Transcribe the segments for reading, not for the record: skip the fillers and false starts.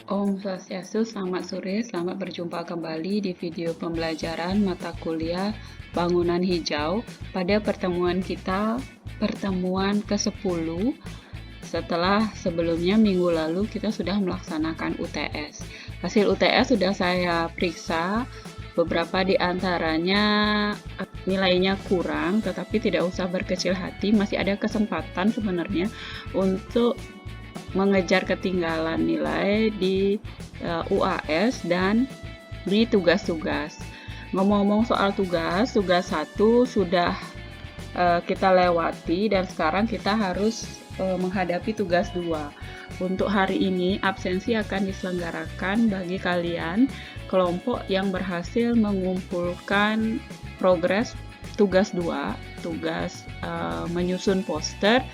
Om Swastiastu, selamat sore, selamat berjumpa kembali di video pembelajaran mata kuliah Bangunan Hijau pada pertemuan ke-10 setelah sebelumnya minggu lalu kita sudah melaksanakan UTS. Hasil UTS sudah saya periksa, beberapa di antaranya nilainya kurang, tetapi tidak usah berkecil hati, masih ada kesempatan sebenarnya untuk mengejar ketinggalan nilai di UAS dan di tugas-tugas. Ngomong-ngomong soal tugas 1 sudah kita lewati dan sekarang kita harus menghadapi tugas 2. Untuk hari ini absensi akan diselenggarakan bagi kalian kelompok yang berhasil mengumpulkan progres tugas 2, tugas menyusun poster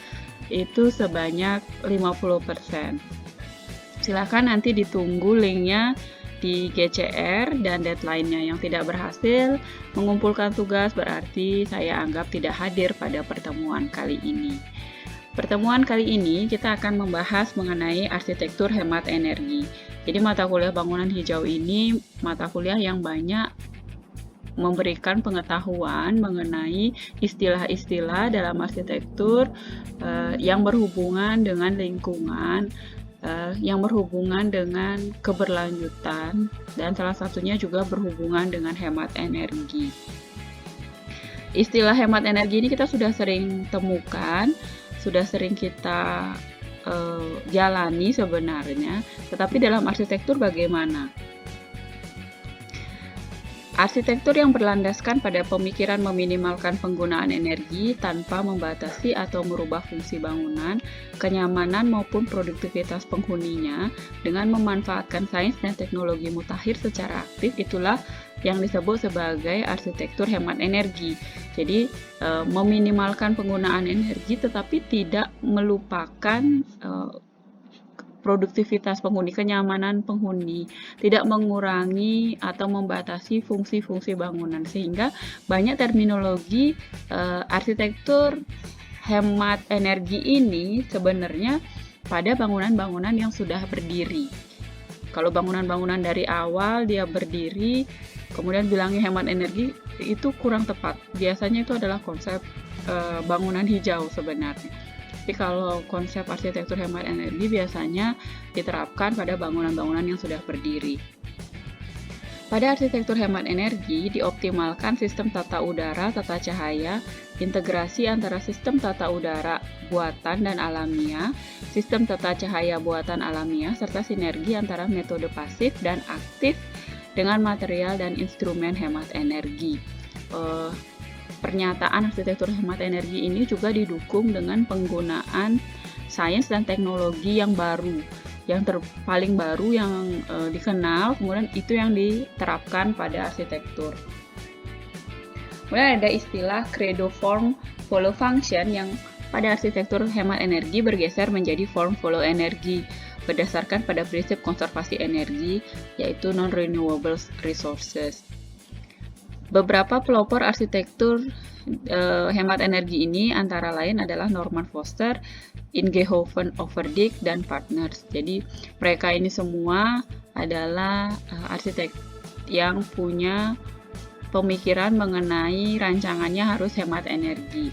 itu sebanyak 50%. Silakan nanti ditunggu linknya di GCR dan deadline-nya. Yang tidak berhasil mengumpulkan tugas berarti saya anggap tidak hadir pada pertemuan kali ini. Pertemuan kali ini kita akan membahas mengenai arsitektur hemat energi. Jadi mata kuliah bangunan hijau ini mata kuliah yang banyak memberikan pengetahuan mengenai istilah-istilah dalam arsitektur yang berhubungan dengan lingkungan, yang berhubungan dengan keberlanjutan, dan salah satunya juga berhubungan dengan hemat energi. Istilah hemat energi ini kita sudah sering temukan, sudah sering kita jalani sebenarnya, tetapi dalam arsitektur bagaimana? Arsitektur yang berlandaskan pada pemikiran meminimalkan penggunaan energi tanpa membatasi atau merubah fungsi bangunan, kenyamanan maupun produktivitas penghuninya dengan memanfaatkan sains dan teknologi mutakhir secara aktif, itulah yang disebut sebagai arsitektur hemat energi. Jadi meminimalkan penggunaan energi tetapi tidak melupakan produktivitas penghuni, kenyamanan penghuni, tidak mengurangi atau membatasi fungsi-fungsi bangunan, sehingga banyak terminologi arsitektur hemat energi ini sebenarnya pada bangunan-bangunan yang sudah berdiri. Kalau bangunan-bangunan dari awal dia berdiri, kemudian bilangnya hemat energi, itu kurang tepat. Biasanya itu adalah konsep bangunan hijau sebenarnya. Tapi kalau konsep arsitektur hemat energi biasanya diterapkan pada bangunan-bangunan yang sudah berdiri. Pada arsitektur hemat energi, dioptimalkan sistem tata udara, tata cahaya, integrasi antara sistem tata udara buatan dan alamiah, sistem tata cahaya buatan alamiah, serta sinergi antara metode pasif dan aktif dengan material dan instrumen hemat energi. Pernyataan arsitektur hemat energi ini juga didukung dengan penggunaan sains dan teknologi yang baru, yang paling baru yang dikenal, kemudian itu yang diterapkan pada arsitektur. Kemudian ada istilah credo form follow function yang pada arsitektur hemat energi bergeser menjadi form follow energi berdasarkan pada prinsip konservasi energi, yaitu non-renewable resources. Beberapa pelopor arsitektur hemat energi ini antara lain adalah Norman Foster, Ingehoven Overdyk, dan Partners. Jadi mereka ini semua adalah arsitek yang punya pemikiran mengenai rancangannya harus hemat energi.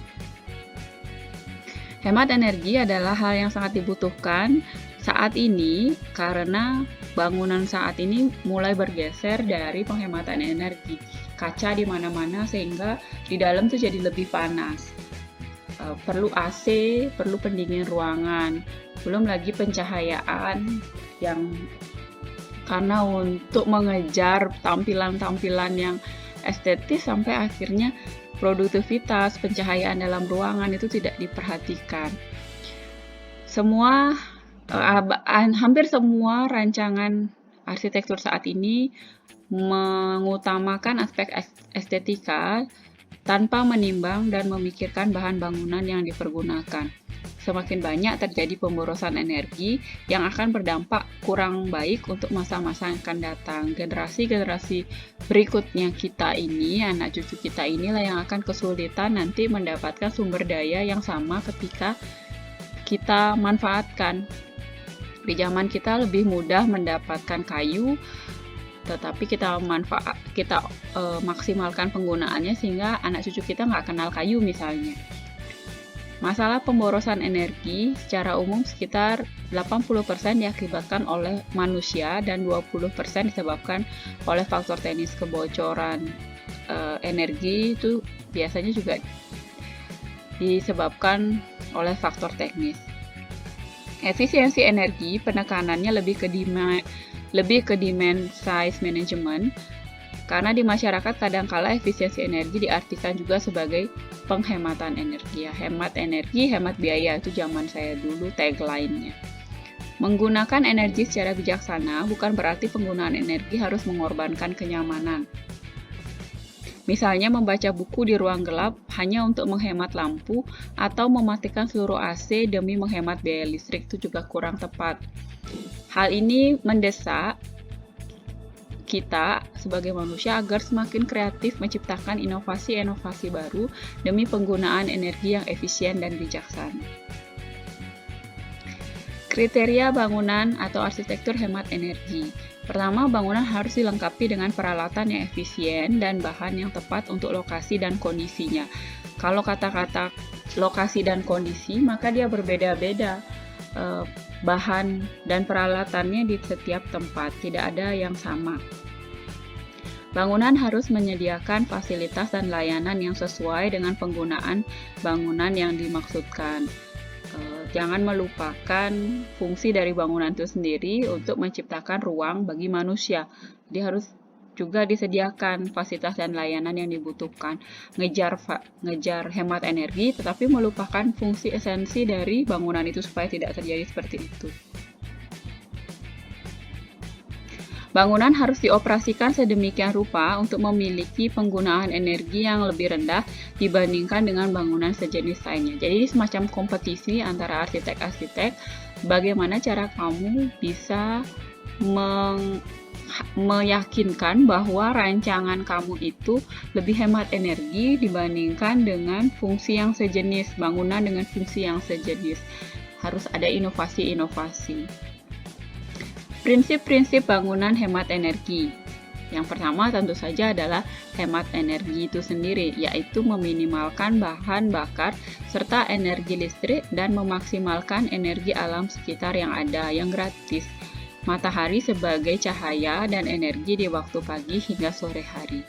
Hemat energi adalah hal yang sangat dibutuhkan saat ini karena bangunan saat ini mulai bergeser dari penghematan energi. Kaca di mana-mana sehingga di dalam tuh jadi lebih panas. Perlu AC, perlu pendingin ruangan, belum lagi pencahayaan yang karena untuk mengejar tampilan-tampilan yang estetis sampai akhirnya produktivitas pencahayaan dalam ruangan itu tidak diperhatikan. Hampir semua rancangan arsitektur saat ini mengutamakan aspek estetika tanpa menimbang dan memikirkan bahan bangunan yang dipergunakan. Semakin banyak terjadi pemborosan energi yang akan berdampak kurang baik untuk masa-masa yang akan datang. Generasi-generasi berikutnya kita ini, anak cucu kita inilah yang akan kesulitan nanti mendapatkan sumber daya yang sama ketika kita manfaatkan Di zaman kita lebih mudah mendapatkan kayu, tetapi kita maksimalkan penggunaannya sehingga anak cucu kita nggak kenal kayu misalnya. Masalah pemborosan energi secara umum sekitar 80% diakibatkan oleh manusia dan 20% disebabkan oleh faktor teknis. Kebocoran energi itu biasanya juga disebabkan oleh faktor teknis. Efisiensi energi penekanannya lebih ke demand size management, karena di masyarakat kadangkala efisiensi energi diartikan juga sebagai penghematan energi. Ya, hemat energi, hemat biaya, itu zaman saya dulu tagline-nya. Menggunakan energi secara bijaksana bukan berarti penggunaan energi harus mengorbankan kenyamanan. Misalnya membaca buku di ruang gelap hanya untuk menghemat lampu atau mematikan seluruh AC demi menghemat biaya listrik, itu juga kurang tepat. Hal ini mendesak kita sebagai manusia agar semakin kreatif menciptakan inovasi-inovasi baru demi penggunaan energi yang efisien dan bijaksana. Kriteria bangunan atau arsitektur hemat energi. Pertama, bangunan harus dilengkapi dengan peralatan yang efisien dan bahan yang tepat untuk lokasi dan kondisinya. Kalau kata-kata lokasi dan kondisi, maka dia berbeda-beda. Bahan dan peralatannya di setiap tempat, tidak ada yang sama. Bangunan harus menyediakan fasilitas dan layanan yang sesuai dengan penggunaan bangunan yang dimaksudkan. Jangan melupakan fungsi dari bangunan itu sendiri untuk menciptakan ruang bagi manusia. Jadi harus juga disediakan fasilitas dan layanan yang dibutuhkan. Ngejar hemat energi, tetapi melupakan fungsi esensi dari bangunan itu supaya tidak terjadi seperti itu. Bangunan harus dioperasikan sedemikian rupa untuk memiliki penggunaan energi yang lebih rendah dibandingkan dengan bangunan sejenis lainnya. Jadi semacam kompetisi antara arsitek-arsitek, bagaimana cara kamu bisa meyakinkan bahwa rancangan kamu itu lebih hemat energi dibandingkan dengan fungsi yang sejenis, bangunan dengan fungsi yang sejenis. Harus ada inovasi-inovasi. Prinsip-prinsip bangunan hemat energi. Yang pertama tentu saja adalah hemat energi itu sendiri, yaitu meminimalkan bahan bakar serta energi listrik dan memaksimalkan energi alam sekitar yang ada, yang gratis. Matahari sebagai cahaya dan energi di waktu pagi hingga sore hari.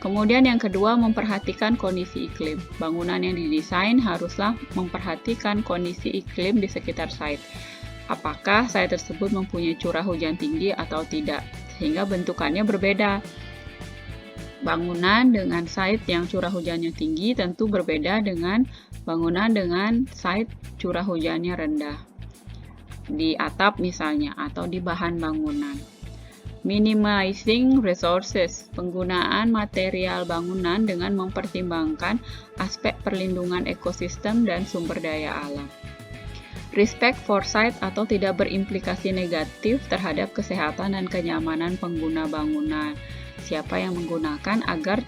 Kemudian yang kedua, memperhatikan kondisi iklim. Bangunan yang didesain haruslah memperhatikan kondisi iklim di sekitar site. Apakah site tersebut mempunyai curah hujan tinggi atau tidak, sehingga bentukannya berbeda. Bangunan dengan site yang curah hujannya tinggi tentu berbeda dengan bangunan dengan site curah hujannya rendah. Di atap misalnya, atau di bahan bangunan. Minimizing resources, penggunaan material bangunan dengan mempertimbangkan aspek perlindungan ekosistem dan sumber daya alam. Respect for site atau tidak berimplikasi negatif terhadap kesehatan dan kenyamanan pengguna bangunan. Siapa yang menggunakan agar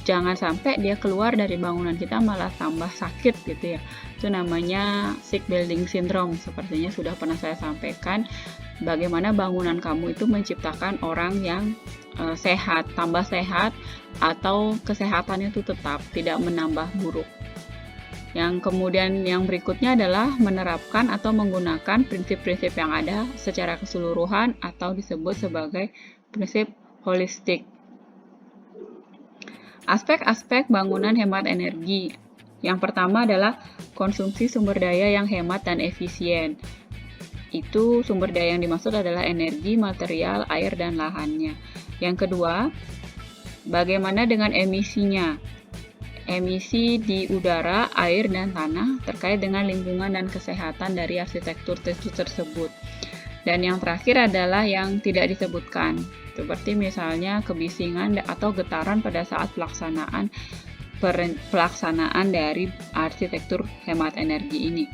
jangan sampai dia keluar dari bangunan kita malah tambah sakit gitu ya. Itu namanya sick building syndrome. Sepertinya sudah pernah saya sampaikan bagaimana bangunan kamu itu menciptakan orang yang sehat, tambah sehat atau kesehatannya itu tetap tidak menambah buruk. Yang kemudian yang berikutnya adalah menerapkan atau menggunakan prinsip-prinsip yang ada secara keseluruhan atau disebut sebagai prinsip holistik. Aspek-aspek bangunan hemat energi. Yang pertama adalah konsumsi sumber daya yang hemat dan efisien. Itu sumber daya yang dimaksud adalah energi, material, air, dan lahannya. Yang kedua, bagaimana dengan emisinya? Emisi di udara, air, dan tanah terkait dengan lingkungan dan kesehatan dari arsitektur tersebut. Dan yang terakhir adalah yang tidak disebutkan, seperti misalnya kebisingan atau getaran pada saat pelaksanaan dari arsitektur hemat energi ini.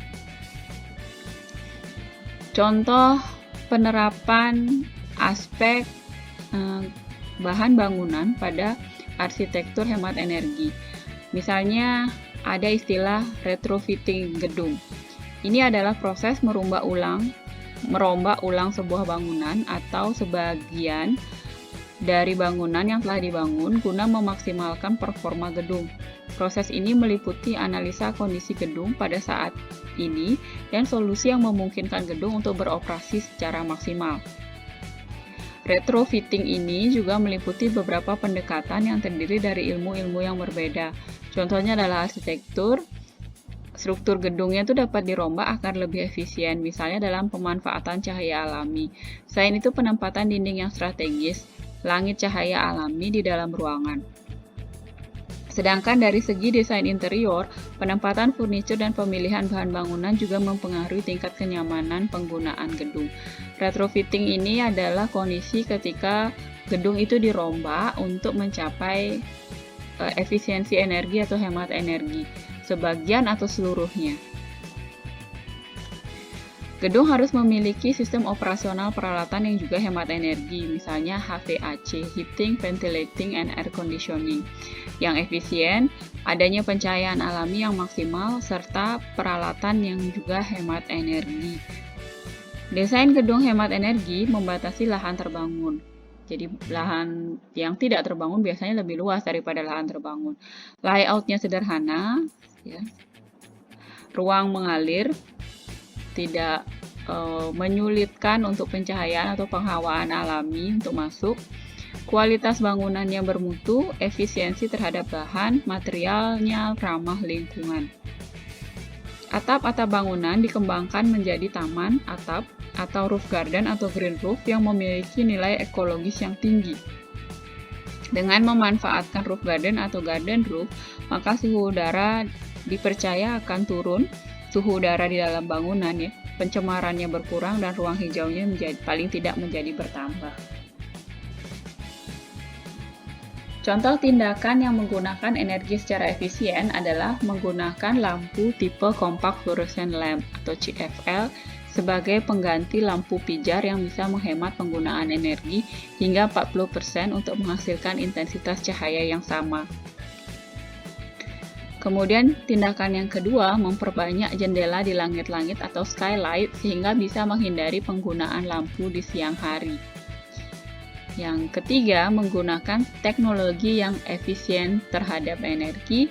Contoh penerapan aspek bahan bangunan pada arsitektur hemat energi. Misalnya ada istilah retrofitting gedung. Ini adalah proses merubah ulang merombak ulang sebuah bangunan atau sebagian dari bangunan yang telah dibangun guna memaksimalkan performa gedung. Proses ini meliputi analisa kondisi gedung pada saat ini dan solusi yang memungkinkan gedung untuk beroperasi secara maksimal. Retrofitting ini juga meliputi beberapa pendekatan yang terdiri dari ilmu-ilmu yang berbeda. Contohnya adalah arsitektur. Struktur gedungnya itu dapat dirombak agar lebih efisien, misalnya dalam pemanfaatan cahaya alami. Selain itu, penempatan dinding yang strategis, langit cahaya alami di dalam ruangan. Sedangkan dari segi desain interior, penempatan furniture dan pemilihan bahan bangunan juga mempengaruhi tingkat kenyamanan penggunaan gedung. Retrofitting ini adalah kondisi ketika gedung itu dirombak untuk mencapai efisiensi energi atau hemat energi, sebagian atau seluruhnya. Gedung harus memiliki sistem operasional peralatan yang juga hemat energi, misalnya HVAC, Heating, Ventilating, and Air Conditioning, yang efisien, adanya pencahayaan alami yang maksimal, serta peralatan yang juga hemat energi. Desain gedung hemat energi membatasi lahan terbangun. Jadi lahan yang tidak terbangun biasanya lebih luas daripada lahan terbangun. Layoutnya sederhana, ya. Ruang mengalir, tidak menyulitkan untuk pencahayaan atau penghawaan alami untuk masuk. Kualitas bangunan yang bermutu, efisiensi terhadap bahan, materialnya ramah lingkungan. Atap-atap bangunan dikembangkan menjadi taman atap atau roof garden atau green roof yang memiliki nilai ekologis yang tinggi. Dengan memanfaatkan roof garden atau garden roof, maka suhu udara dipercaya akan turun, suhu udara di dalam bangunan, ya, pencemarannya berkurang dan ruang hijaunya paling tidak menjadi bertambah. Contoh tindakan yang menggunakan energi secara efisien adalah menggunakan lampu tipe Compact Fluorescent Lamp atau CFL sebagai pengganti lampu pijar yang bisa menghemat penggunaan energi hingga 40% untuk menghasilkan intensitas cahaya yang sama. Kemudian tindakan yang kedua, memperbanyak jendela di langit-langit atau skylight sehingga bisa menghindari penggunaan lampu di siang hari. Yang ketiga, menggunakan teknologi yang efisien terhadap energi.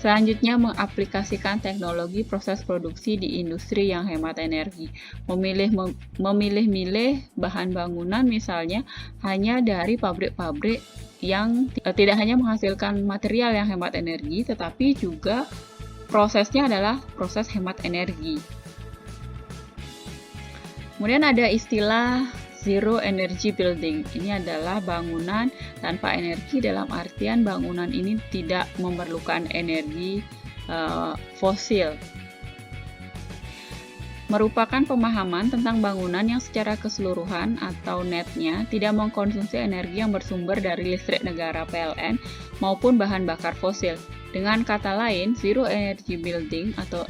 Selanjutnya, mengaplikasikan teknologi proses produksi di industri yang hemat energi. Memilih-milih bahan bangunan misalnya hanya dari pabrik-pabrik yang tidak hanya menghasilkan material yang hemat energi, tetapi juga prosesnya adalah proses hemat energi. Kemudian ada istilah Zero Energy Building. Ini adalah bangunan tanpa energi dalam artian bangunan ini tidak memerlukan energi fosil. Merupakan pemahaman tentang bangunan yang secara keseluruhan atau netnya tidak mengkonsumsi energi yang bersumber dari listrik negara PLN maupun bahan bakar fosil. Dengan kata lain, Zero Energy Building atau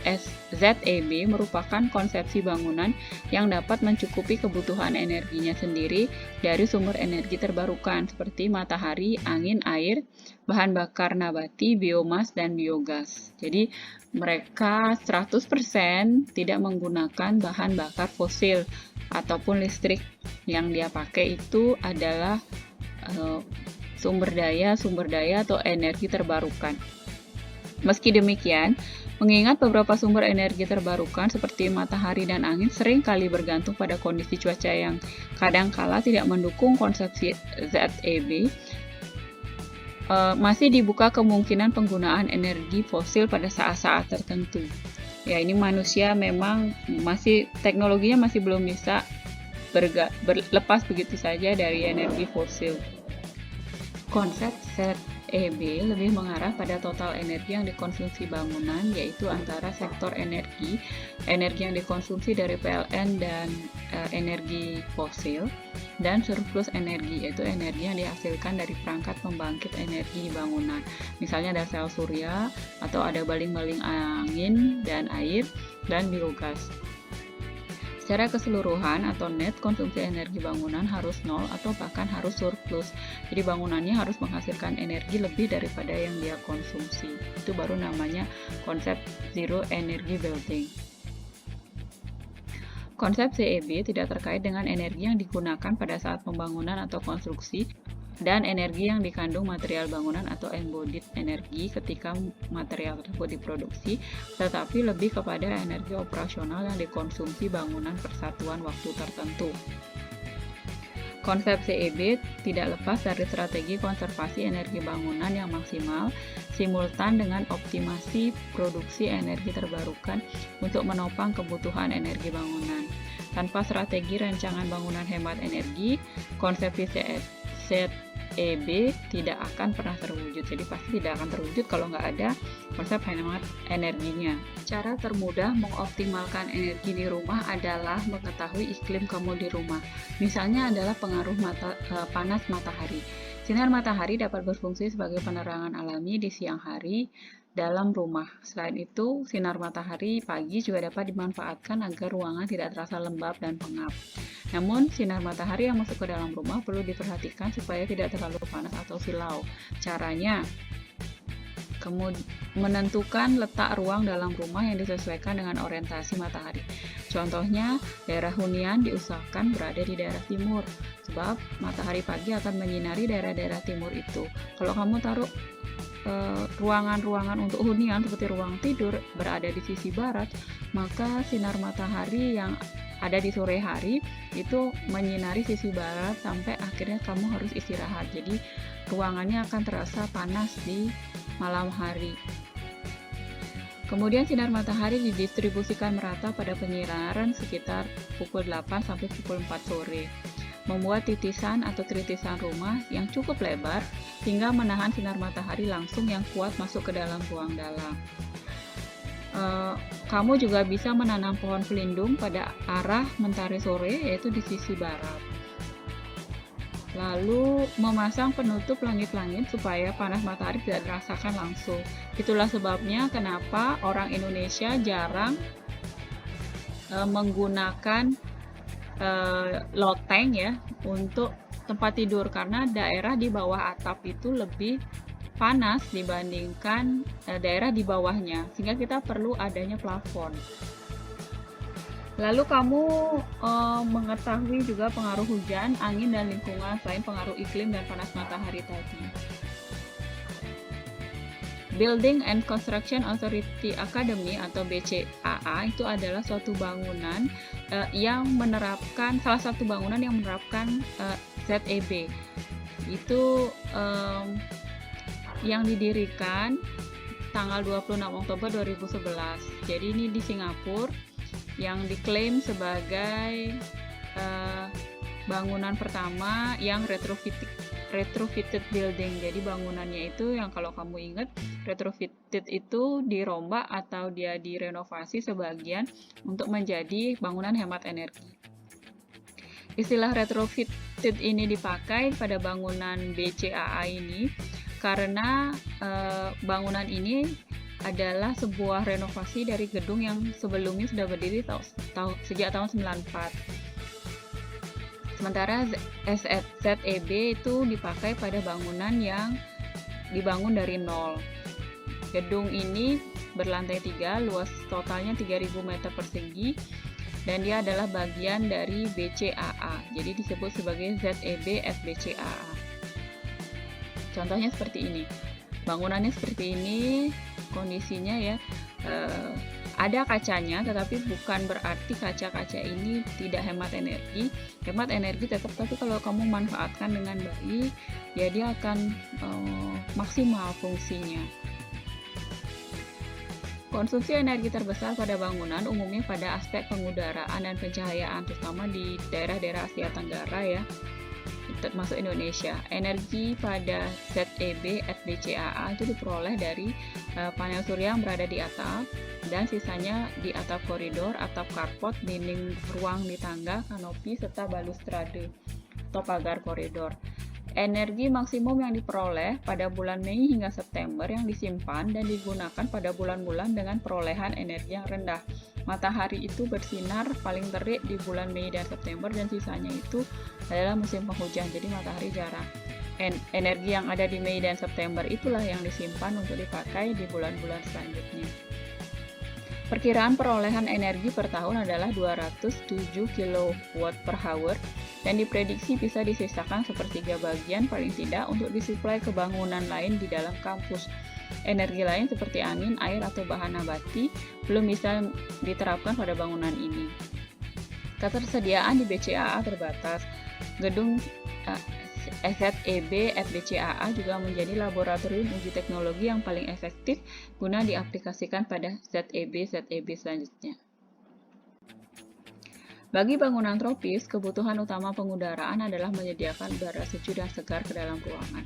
ZEB merupakan konsepsi bangunan yang dapat mencukupi kebutuhan energinya sendiri dari sumber energi terbarukan seperti matahari, angin, air, bahan bakar nabati, biomas, dan biogas. Jadi, mereka 100% tidak menggunakan bahan bakar fosil ataupun listrik yang dia pakai itu adalah sumber daya atau energi terbarukan. Meski demikian, mengingat beberapa sumber energi terbarukan seperti matahari dan angin sering kali bergantung pada kondisi cuaca yang kadangkala tidak mendukung konsepsi ZEB, masih dibuka kemungkinan penggunaan energi fosil pada saat-saat tertentu. Ya, ini manusia memang teknologinya masih belum bisa berlepas begitu saja dari energi fosil. Konsep ZEB lebih mengarah pada total energi yang dikonsumsi bangunan, yaitu antara sektor energi yang dikonsumsi dari PLN dan energi fosil, dan surplus energi, yaitu energi yang dihasilkan dari perangkat pembangkit energi di bangunan. Misalnya ada sel surya, atau ada baling-baling angin dan air, dan biogas. Secara keseluruhan atau net, konsumsi energi bangunan harus nol atau bahkan harus surplus. Jadi bangunannya harus menghasilkan energi lebih daripada yang dia konsumsi. Itu baru namanya konsep Zero Energy Building. Konsep CEB tidak terkait dengan energi yang digunakan pada saat pembangunan atau konstruksi dan energi yang dikandung material bangunan atau embodied energi ketika material tersebut diproduksi, tetapi lebih kepada energi operasional yang dikonsumsi bangunan persatuan waktu tertentu. Konsep CEB tidak lepas dari strategi konservasi energi bangunan yang maksimal, simultan dengan optimasi produksi energi terbarukan untuk menopang kebutuhan energi bangunan. Tanpa strategi rancangan bangunan hemat energi, konsep CEB tidak akan pernah terwujud. Jadi pasti tidak akan terwujud kalau nggak ada konsep hemat energinya. Cara termudah mengoptimalkan energi di rumah adalah mengetahui iklim kamu di rumah. Misalnya adalah pengaruh panas matahari. Sinar matahari dapat berfungsi sebagai penerangan alami di siang hari dalam rumah. Selain itu, sinar matahari pagi juga dapat dimanfaatkan agar ruangan tidak terasa lembab dan pengap. Namun, sinar matahari yang masuk ke dalam rumah perlu diperhatikan supaya tidak terlalu panas atau silau. Caranya, menentukan letak ruang dalam rumah yang disesuaikan dengan orientasi matahari. Contohnya, daerah hunian diusahakan berada di daerah timur, sebab matahari pagi akan menyinari daerah-daerah timur itu. Kalau kamu taruh ruangan-ruangan untuk hunian seperti ruang tidur berada di sisi barat, maka sinar matahari yang ada di sore hari itu menyinari sisi barat sampai akhirnya kamu harus istirahat. Jadi ruangannya akan terasa panas di malam hari. Kemudian sinar matahari didistribusikan merata pada penyinaran sekitar pukul 8 sampai pukul 4 sore. Membuat titisan atau tritisan rumah yang cukup lebar hingga menahan sinar matahari langsung yang kuat masuk ke dalam ruang dalam. Kamu juga bisa menanam pohon pelindung pada arah mentari sore, yaitu di sisi barat. Lalu memasang penutup langit-langit supaya panas matahari tidak dirasakan langsung. Itulah sebabnya kenapa orang Indonesia jarang menggunakan loteng ya untuk tempat tidur, karena daerah di bawah atap itu lebih panas dibandingkan daerah di bawahnya, sehingga kita perlu adanya plafon. Lalu kamu mengetahui juga pengaruh hujan, angin, dan lingkungan selain pengaruh iklim dan panas matahari tadi. Building and Construction Authority Academy atau BCAA itu adalah suatu bangunan yang menerapkan, salah satu bangunan yang menerapkan ZEB. Itu yang didirikan tanggal 26 Oktober 2011. Jadi ini di Singapura yang diklaim sebagai bangunan pertama yang retrofitted building. Jadi bangunannya itu yang kalau kamu ingat, retrofitted itu dirombak atau dia direnovasi sebagian untuk menjadi bangunan hemat energi. Istilah retrofitted ini dipakai pada bangunan BCAA ini karena bangunan ini adalah sebuah renovasi dari gedung yang sebelumnya sudah berdiri sejak tahun 94. Sementara ZEB itu dipakai pada bangunan yang dibangun dari nol. Gedung ini berlantai 3, luas totalnya 3000 meter persegi, dan dia adalah bagian dari BCAA. Jadi disebut sebagai ZEB FBCAA. Contohnya seperti ini. Bangunannya seperti ini, kondisinya ya. Ada kacanya, tetapi bukan berarti kaca-kaca ini tidak hemat energi. Hemat energi tetap, tapi kalau kamu manfaatkan dengan baik, ya dia akan maksimal fungsinya. Konsumsi energi terbesar pada bangunan umumnya pada aspek pengudaraan dan pencahayaan, terutama di daerah-daerah Asia Tenggara ya, termasuk Indonesia. Energi pada ZEB FBCAA itu diperoleh dari panel surya yang berada di atap, dan sisanya di atap koridor, atap karpot, dinding ruang di tangga, kanopi, serta balustrade atau pagar koridor. Energi maksimum yang diperoleh pada bulan Mei hingga September yang disimpan dan digunakan pada bulan-bulan dengan perolehan energi yang rendah. Matahari itu bersinar paling terik di bulan Mei dan September, dan sisanya itu adalah musim penghujan, jadi matahari jarang. Energi yang ada di Mei dan September itulah yang disimpan untuk dipakai di bulan-bulan selanjutnya. Perkiraan perolehan energi per tahun adalah 207 kW per hour dan diprediksi bisa disisakan sepertiga bagian paling tidak untuk disuplai ke bangunan lain di dalam kampus. Energi lain seperti angin, air, atau bahan nabati belum bisa diterapkan pada bangunan ini. Ketersediaan di BCAA terbatas. Gedung ZEB FBCAA juga menjadi laboratorium uji teknologi yang paling efektif guna diaplikasikan pada ZEB selanjutnya. Bagi bangunan tropis, kebutuhan utama pengudaraan adalah menyediakan udara sejuk dan segar ke dalam ruangan.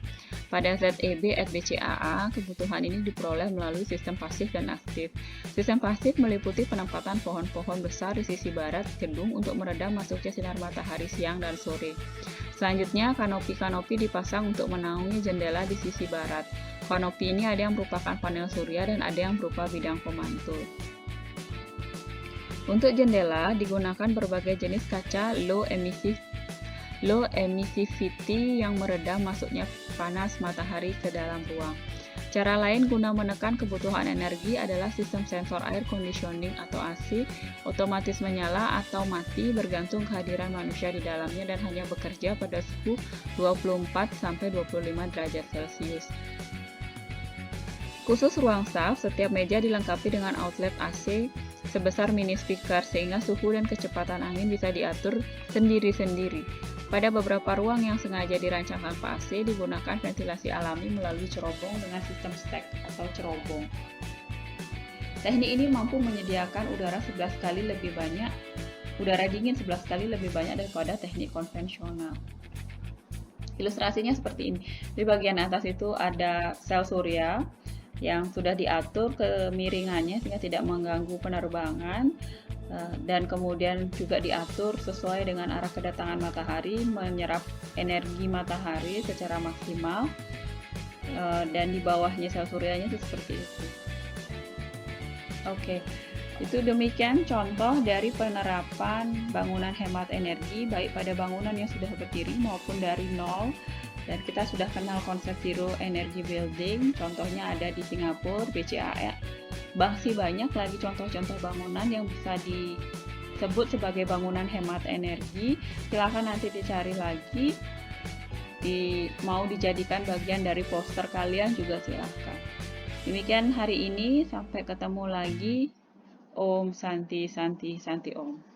Pada ZEB FBCAA, kebutuhan ini diperoleh melalui sistem pasif dan aktif. Sistem pasif meliputi penempatan pohon-pohon besar di sisi barat gedung untuk meredam masuknya sinar matahari siang dan sore. Selanjutnya, kanopi-kanopi dipasang untuk menaungi jendela di sisi barat. Kanopi ini ada yang merupakan panel surya dan ada yang berupa bidang pemantul. Untuk jendela, digunakan berbagai jenis kaca low emissivity yang meredam masuknya panas matahari ke dalam ruang. Cara lain guna menekan kebutuhan energi adalah sistem sensor air conditioning atau AC, otomatis menyala atau mati bergantung kehadiran manusia di dalamnya dan hanya bekerja pada suhu 24-25 derajat Celcius. Khusus ruang staff, setiap meja dilengkapi dengan outlet AC sebesar mini speaker sehingga suhu dan kecepatan angin bisa diatur sendiri-sendiri. Pada beberapa ruang yang sengaja dirancang tanpa AC digunakan ventilasi alami melalui cerobong dengan sistem stack atau cerobong. Teknik ini mampu menyediakan udara dingin 11 kali lebih banyak daripada teknik konvensional. Ilustrasinya seperti ini. Di bagian atas itu ada sel surya yang sudah diatur kemiringannya sehingga tidak mengganggu penerbangan, dan kemudian juga diatur sesuai dengan arah kedatangan matahari, menyerap energi matahari secara maksimal, dan di bawahnya sel suryanya itu seperti itu. Oke, itu demikian contoh dari penerapan bangunan hemat energi baik pada bangunan yang sudah berdiri maupun dari nol. Dan kita sudah kenal konsep Zero Energy Building, contohnya ada di Singapura, BCAA. Masih banyak lagi contoh-contoh bangunan yang bisa disebut sebagai bangunan hemat energi. Silakan nanti dicari lagi, mau dijadikan bagian dari poster kalian juga silakan. Demikian hari ini, sampai ketemu lagi. Om Santi Santi Santi Om.